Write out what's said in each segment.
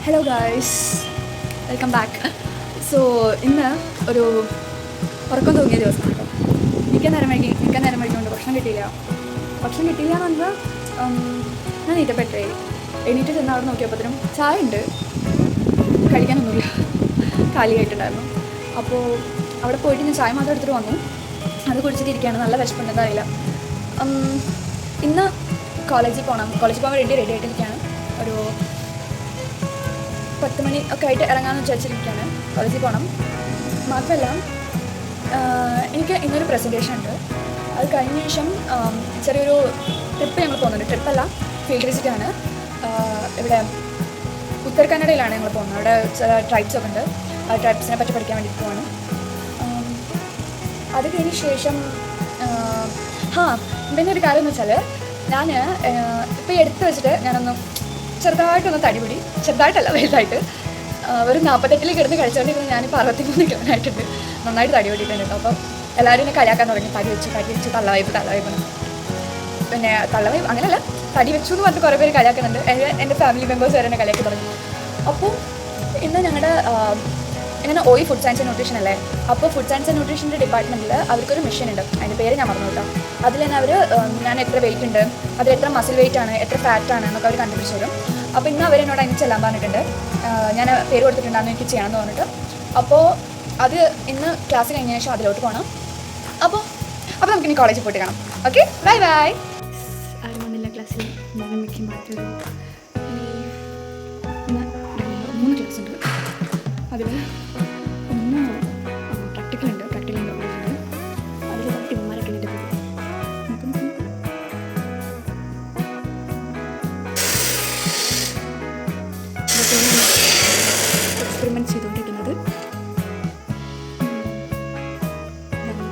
Hello guys, welcome back. So ഇന്ന് ഒരു ഉറക്കം തോന്നിയ ദിവസമാണ് കേട്ടോ. നിൽക്കാൻ നേരം വഴിക്കൊണ്ട് ഭക്ഷണം കിട്ടിയില്ല എന്ന് പറഞ്ഞാൽ ഞാൻ എണീറ്റ് ചെന്ന് അവിടെ നോക്കിയപ്പോഴത്തേനും ചായ ഉണ്ട്, കഴിക്കാനൊന്നുമില്ല, കാലിയായിട്ടുണ്ടായിരുന്നു. അപ്പോൾ അവിടെ പോയിട്ട് ഞാൻ ചായ മാത്രം എടുത്തിട്ട് വന്നു. അത് കുടിച്ചിട്ടിരിക്കുകയാണ്. നല്ല വിശപ്പുണ്ടെന്ന് അറിയില്ല. ഇന്ന് കോളേജിൽ പോകാൻ റെഡി ആയിട്ടിരിക്കുകയാണ്. ഒരു 10 മണി ഒക്കെ ആയിട്ട് ഇറങ്ങാമെന്ന് വിചാരിച്ചിരിക്കുകയാണ്. കോളേജിൽ പോകണം. മാത്രമല്ല എനിക്ക് ഇന്നൊരു പ്രസൻറ്റേഷൻ ഉണ്ട്. അത് കഴിഞ്ഞ ശേഷം ചെറിയൊരു ട്രിപ്പ് ഞങ്ങൾ പോകുന്നുണ്ട്. ട്രിപ്പല്ല, ഫീൽഡ് വിസിറ്റാണ്. ഇവിടെ ഉത്തര കന്നഡയിലാണ് ഞങ്ങൾ പോകുന്നത്. അവിടെ ചില ട്രൈബ്സൊക്കെ ഉണ്ട്. ആ ട്രൈബ്സിനെ പറ്റി പഠിക്കാൻ വേണ്ടി പോവാണ്. അത് കഴിഞ്ഞ ശേഷം പിന്നെ ഒരു കാര്യം എന്ന് വെച്ചാൽ ഞാൻ ഇപ്പോൾ എടുത്ത് വെച്ചിട്ട് ഞാനൊന്ന് ചെറുതായിട്ടൊന്ന് തടിപിടി, ചെറുതായിട്ടല്ല വലുതായിട്ട്, ഒരു 48 കിടന്ന് കഴിച്ചുകൊണ്ടിരുന്ന ഞാനിപ്പോൾ 63 കിലോനായിട്ടുണ്ട്. നന്നായിട്ട് തടി പിടിയിട്ടുണ്ട് കേട്ടോ. അപ്പം എല്ലാവരും എന്നെ കളിയാക്കാൻ തുടങ്ങി. തടി വെച്ച് തള്ളവയ്പ്. പിന്നെ തള്ളവയ്പ് അങ്ങനെയല്ല, തടി വെച്ചു എന്ന് പറഞ്ഞിട്ട് കുറേ പേര് കളിയാക്കുന്നുണ്ട്. എൻ്റെ ഫാമിലി മെമ്പേഴ്സ് വരെ എന്നെ കളിയാക്കി തുടങ്ങി. അപ്പോൾ ഇന്ന് ഞങ്ങളുടെ ഇങ്ങനെ ഫുഡ് സയൻസ് ആൻഡ് ന്യൂട്രീഷൻ അല്ലേ. അപ്പോൾ ഫുഡ് സയൻസ് ആൻഡ് ന്യൂട്രീഷൻ്റെ ഡിപ്പാർട്ട്മെൻറ്റിൽ അവർക്കൊരു മിഷൻ ഉണ്ട്. അതിൻ്റെ പേര് ഞാൻ മറന്നു കേട്ടോ. അതിൽ തന്നെ അവർ ഞാൻ എത്ര വെയിറ്റ് ഉണ്ട്, അതിൽ എത്ര മസിൽ വെയിറ്റ് ആണ്, എത്ര ഫാറ്റ് ആണ് എന്നൊക്കെ അവർ കണ്ടുപിടിച്ചു തരും. അപ്പോൾ ഇന്ന് അവരെന്നോട് അതിന് ചെല്ലാൻ പറഞ്ഞിട്ടുണ്ട്. ഞാൻ പേര് കൊടുത്തിട്ടുണ്ടാകുന്ന എനിക്ക് ചെയ്യണമെന്ന് പറഞ്ഞിട്ട്. അപ്പോൾ അത് ഇന്ന് ക്ലാസ് കഴിഞ്ഞ ശേഷം അതിലോട്ട് പോകണം. അപ്പോൾ നമുക്കിനി കോളേജിൽ പോയിട്ട് കാണാം. Okay, bye. ആരും വന്നില്ല ക്ലാസ്സിൽ. ഞാൻ മിക്ക മാറ്റൊരു 3 ക്ലാസ് ഉണ്ട്. അതിൽ ഒന്ന് പ്രാക്ടിക്കലുണ്ട്. അതിൽ ടീമാരൊക്കെ എൻ്റെ പേര് എക്സ്പെരിമെൻറ്റ് ചെയ്തുകൊണ്ടിരിക്കുന്നത്.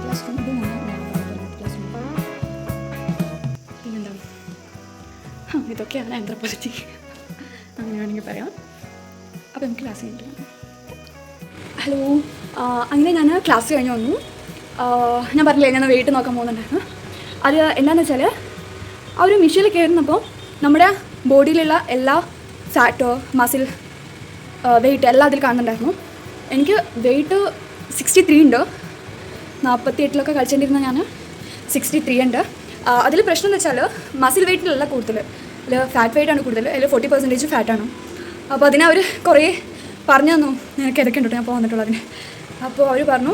ക്ലാസ് റൂം പിന്നെന്താ, ഇതൊക്കെയാണ് ആന്ത്രപ്പോളജി അങ്ങനെ വേണമെങ്കിൽ പറയാം. അപ്പോൾ നമുക്ക് ക്ലാസ് കഴിഞ്ഞിട്ട് ഹലോ. അങ്ങനെ ഞാൻ ക്ലാസ് കഴിഞ്ഞ് വന്നു. ഞാൻ പറഞ്ഞില്ലേ ഞാൻ വെയിറ്റ് നോക്കാൻ പോകുന്നുണ്ടായിരുന്നു. അത് എന്താണെന്ന് വെച്ചാൽ ആ ഒരു മെഷീനിൽ കയറുന്നപ്പോൾ നമ്മുടെ ബോഡിയിലുള്ള എല്ലാ ഫാറ്റോ മസിൽ വെയിറ്റ് എല്ലാം അതിൽ കാണുന്നുണ്ടായിരുന്നു. എനിക്ക് വെയിറ്റ് 63 ഉണ്ട്. 48 കളിച്ചിട്ടിരുന്ന ഞാൻ 63 ഉണ്ട്. അതിൽ പ്രശ്നം എന്ന് വെച്ചാൽ മസിൽ വെയിറ്റിലല്ല കൂടുതൽ, അതിൽ ഫാറ്റ് വെയിറ്റാണ് കൂടുതൽ. അതിൽ 40% ഫാറ്റാണ്. അപ്പോൾ അതിനെ അവർ കുറേ പറഞ്ഞു തന്നു, നിനക്ക് ഇതൊക്കെ ഉണ്ട് ഞാൻ പോന്നിട്ടുള്ളൂ അതിന്. അപ്പോൾ അവർ പറഞ്ഞു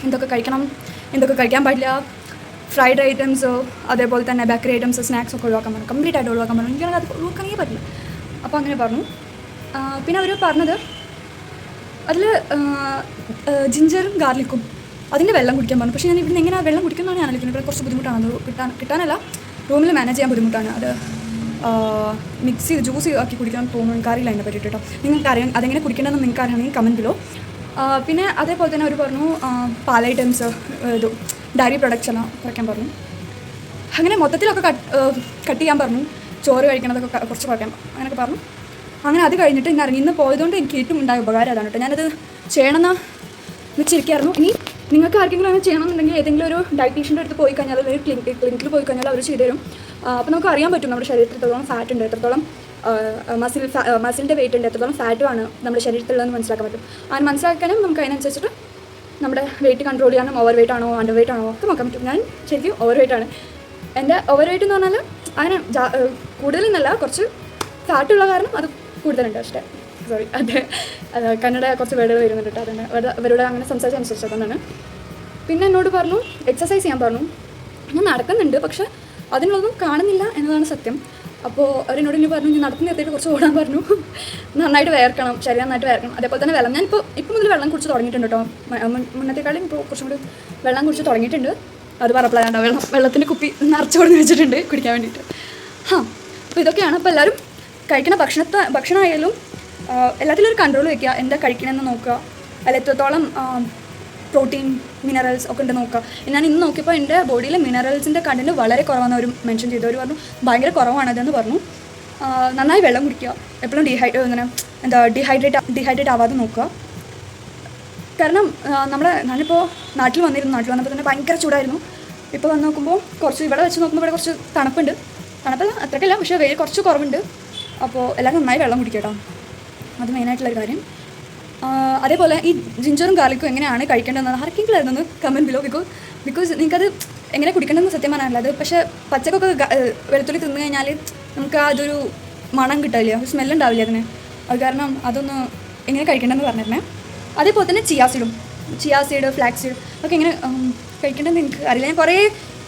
എന്തൊക്കെ കഴിക്കണം, എന്തൊക്കെ കഴിക്കാൻ പാടില്ല, ഫ്രൈഡ് ഐറ്റംസോ അതേപോലെ തന്നെ ബേക്കറി ഐറ്റംസ് സ്നാക്സൊക്കെ ഒഴിവാക്കാൻ പറഞ്ഞു, കംപ്ലീറ്റ് ആയിട്ട് ഒഴിവാക്കാൻ പറഞ്ഞു. എനിക്കാണെങ്കിൽ അത് ഒഴിവാക്കാനേ പറ്റില്ല. അപ്പോൾ അങ്ങനെ പറഞ്ഞു. പിന്നെ അവർ പറഞ്ഞത് അതിൽ ജിഞ്ചറും ഗാർലിക്കും അതിൻ്റെ വെള്ളം കുടിക്കാൻ പറഞ്ഞു. പക്ഷേ ഞാൻ ഇവിടുന്ന് എങ്ങനെ വെള്ളം കുടിക്കുന്നതാണ് ഞാൻ ആലോചിക്കുന്നത്. ഇവിടെ കുറച്ച് ബുദ്ധിമുട്ടാണ് അത് കിട്ടാനല്ല, റൂമിൽ മാനേജ് ചെയ്യാൻ ബുദ്ധിമുട്ടാണ്. അത് മിക്സ് ചെയ്ത് ജ്യൂസ് ആക്കി കുടിക്കാൻ തോന്നുന്നു. എനിക്കറിയില്ല അതിനെ പറ്റിയിട്ട് കേട്ടോ. നിങ്ങൾക്കറിയാം അതെങ്ങനെ കുടിക്കേണ്ടതെന്ന് നിങ്ങൾക്ക് അറിയണമെങ്കിൽ കമൻറ്റിലോ. പിന്നെ അതേപോലെ തന്നെ അവർ പറഞ്ഞു പാൽ ഐറ്റംസ്, ഇത് ഡയറി പ്രൊഡക്ട്സ് എല്ലാം കുറയ്ക്കാൻ പറഞ്ഞു. അങ്ങനെ മൊത്തത്തിലൊക്കെ കട്ട് ചെയ്യാൻ പറഞ്ഞു. ചോറ് കഴിക്കണതൊക്കെ കുറച്ച് കുറയ്ക്കാൻ അങ്ങനെയൊക്കെ പറഞ്ഞു. അങ്ങനെ അത് കഴിഞ്ഞിട്ട് ഇന്ന് പോയതുകൊണ്ട് എനിക്ക് ഏറ്റവും ഉണ്ടായ ഉപകാരം അതാണ് കേട്ടോ. ഞാനത് ചെയ്യണമെന്ന് വെച്ചിരിക്കുകയായിരുന്നു. ഇനി നിങ്ങൾക്ക് ആർക്കെങ്കിലും അങ്ങനെ ചെയ്യണമെന്നുണ്ടെങ്കിൽ ഏതെങ്കിലും ഒരു ഡയറ്റീഷ്യൻ്റെ അടുത്ത് പോയി കഴിഞ്ഞാൽ അല്ലെങ്കിൽ ക്ലിനിക്കിൽ പോയി കഴിഞ്ഞാൽ അവർ ചെയ്തു തരും. അപ്പോൾ നമുക്ക് അറിയാൻ പറ്റും നമ്മുടെ ശരീരത്തിൽ എത്രത്തോളം ഫാറ്റ് ഉണ്ട്, എത്രത്തോളം മസിലിൻ്റെ വെയിറ്റ് ഉണ്ട്, എത്രത്തോളം ഫാറ്റുമാണ് നമ്മുടെ ശരീരത്തിലുള്ളതെന്ന് മനസ്സിലാക്കാൻ പറ്റും. അങ്ങനെ മനസ്സിലാക്കാനും നമുക്ക് അതിനനുസരിച്ചിട്ട് നമ്മുടെ വെയിറ്റ് കൺട്രോൾ ചെയ്യാനും ഓവർ വെയിറ്റ് ആണോ അണ്ടർ വെയിറ്റ് ആണോ ഒക്കെ നോക്കാൻ പറ്റും. ഞാൻ ശരിക്കും ഓവർ വെയിറ്റ് ആണ്. എൻ്റെ ഓവർ വെയിറ്റ് എന്ന് പറഞ്ഞാൽ അങ്ങനെ കൂടുതലെന്നല്ല, കുറച്ച് ഫാറ്റുള്ള കാരണം അത് കൂടുതലുണ്ട്. പക്ഷേ സോറി, അത് കന്നഡ കുറച്ച് വേർഡുകൾ വരുന്നുണ്ട് കേട്ടോ. അതുകൊണ്ട് അവരോട് അങ്ങനെ സംസാരിച്ചനുസരിച്ചതാണ്. പിന്നെ എന്നോട് പറഞ്ഞു എക്സസൈസ് ചെയ്യാൻ പറഞ്ഞു. ഞാൻ നടക്കുന്നുണ്ട്, പക്ഷേ അതിനുള്ളതും കാണുന്നില്ല എന്നതാണ് സത്യം. അപ്പോൾ അവരെന്നോട് ഇനി പറഞ്ഞു നടത്തുന്ന എത്തിയിട്ട് കുറച്ച് ഓടാൻ പറഞ്ഞു. നന്നായിട്ട് വേർക്കണം, ശരീരം നന്നായിട്ട് വേർക്കണം. അതേപോലെ തന്നെ വെള്ളം, ഞാനിപ്പോൾ മുതൽ വെള്ളം കുടിച്ച് തുടങ്ങിയിട്ടുണ്ട് കേട്ടോ. മുന്നത്തെക്കാളും ഇപ്പോൾ കുറച്ചും കൂടി വെള്ളം കുടിച്ച് തുടങ്ങിയിട്ടുണ്ട്. അത് പറപ്പിളാണ്ട വെള്ളത്തിൻ്റെ കുപ്പി നിറച്ച് കൊടുന്ന് വെച്ചിട്ടുണ്ട് കുടിക്കാൻ വേണ്ടിയിട്ട്. അപ്പോൾ ഇതൊക്കെയാണ്. അപ്പോൾ എല്ലാവരും കഴിക്കുന്ന ഭക്ഷണമായാലും എല്ലാത്തിലും ഒരു കൺട്രോൾ വയ്ക്കുക. എന്താ കഴിക്കണമെന്ന് നോക്കുക. അതിൽ എത്രത്തോളം പ്രോട്ടീൻ മിനറൽസ് ഒക്കെ ഉണ്ട് നോക്കുക. ഞാൻ ഇന്ന് നോക്കിയപ്പോൾ എൻ്റെ ബോഡിയിൽ മിനറൽസിൻ്റെ കണ്ടൻറ്റ് വളരെ കുറവാണെന്ന് അവർ മെൻഷൻ ചെയ്തു. അവർ പറഞ്ഞു ഭയങ്കര കുറവാണതെന്ന് പറഞ്ഞു. നന്നായി വെള്ളം കുടിക്കുക. എപ്പോഴും ഡീഹൈഡ്രേറ്റ് ആവാതെ നോക്കുക. കാരണം ഞാനിപ്പോൾ നാട്ടിൽ വന്നപ്പോൾ തന്നെ ഭയങ്കര ചൂടായിരുന്നു. ഇപ്പോൾ വന്ന് നോക്കുമ്പോൾ കുറച്ച് ഇവിടെ വെച്ച് നോക്കുമ്പോൾ ഇവിടെ കുറച്ച് തണുപ്പല്ല അത്രയ്ക്കല്ല, പക്ഷേ വെയിൽ കുറച്ച് കുറവുണ്ട്. അപ്പോൾ എല്ലാവരും നന്നായി വെള്ളം കുടിക്കുക കേട്ടോ. അത് മെയിനായിട്ടുള്ളൊരു കാര്യം. അതേപോലെ ഈ ജിഞ്ചറും ഗാർലിക്കും എങ്ങനെയാണ് കഴിക്കേണ്ടതെന്ന് ആർക്കെങ്കിലും ആയിരുന്നു കമൻറ്റ് ബിലോ. ബിക്കോസ് നിങ്ങൾക്കത് എങ്ങനെ കുടിക്കണമെന്ന് സത്യം പറയാനല്ല. അത് പക്ഷേ പച്ചക്കൊക്കെ വെളുത്തുള്ളി തിന്നു കഴിഞ്ഞാൽ നമുക്ക് അതൊരു മണം കിട്ടില്ല, ഒരു സ്മെല്ലുണ്ടാവില്ല അതിന്. അത് കാരണം അതൊന്ന് എങ്ങനെ കഴിക്കേണ്ടതെന്ന് പറഞ്ഞിരുന്നേ. അതേപോലെ തന്നെ ചിയാ സീഡ്, ഫ്ലാക്സ് സീഡ് ഒക്കെ എങ്ങനെ കഴിക്കേണ്ടതെന്ന് എനിക്ക് അറിയില്ല. ഞാൻ കുറേ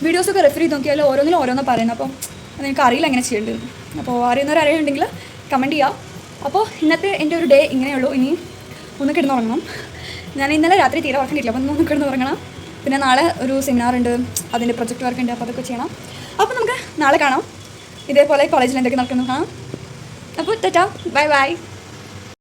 വീഡിയോസൊക്കെ റെഫർ ചെയ്ത് നോക്കിയാൽ ഓരോന്നിലും ഓരോന്ന് പറയുന്നത്. അപ്പം അതെനിക്ക് അറിയില്ല എങ്ങനെ ചെയ്യേണ്ടത്. അപ്പോൾ അറിയുന്നവരറിയുന്നുണ്ടെങ്കിൽ കമൻറ്റ് ചെയ്യാം. അപ്പോൾ ഇന്നത്തെ എൻ്റെ ഒരു ഡേ ഇങ്ങനെയുള്ളൂ. ഇനി ഒന്ന് കിടന്നുറങ്ങണം. ഞാൻ ഇന്നലെ രാത്രി തീരെ ഉറക്കം കിട്ടില്ല, അപ്പോൾ ഒന്ന് കിടന്നുറങ്ങണം. പിന്നെ നാളെ ഒരു സെമിനാർ ഉണ്ട്, അതിൻ്റെ പ്രൊജക്റ്റ് വർക്ക് ഉണ്ട്, അപ്പോൾ അതൊക്കെ ചെയ്യണം. അപ്പോൾ നമുക്ക് നാളെ കാണാം. ഇതേപോലെ കോളേജിൽ എന്തൊക്കെ നടക്കുന്നു കാണാം. അപ്പോൾ ടാറ്റാ, ബൈ ബൈ.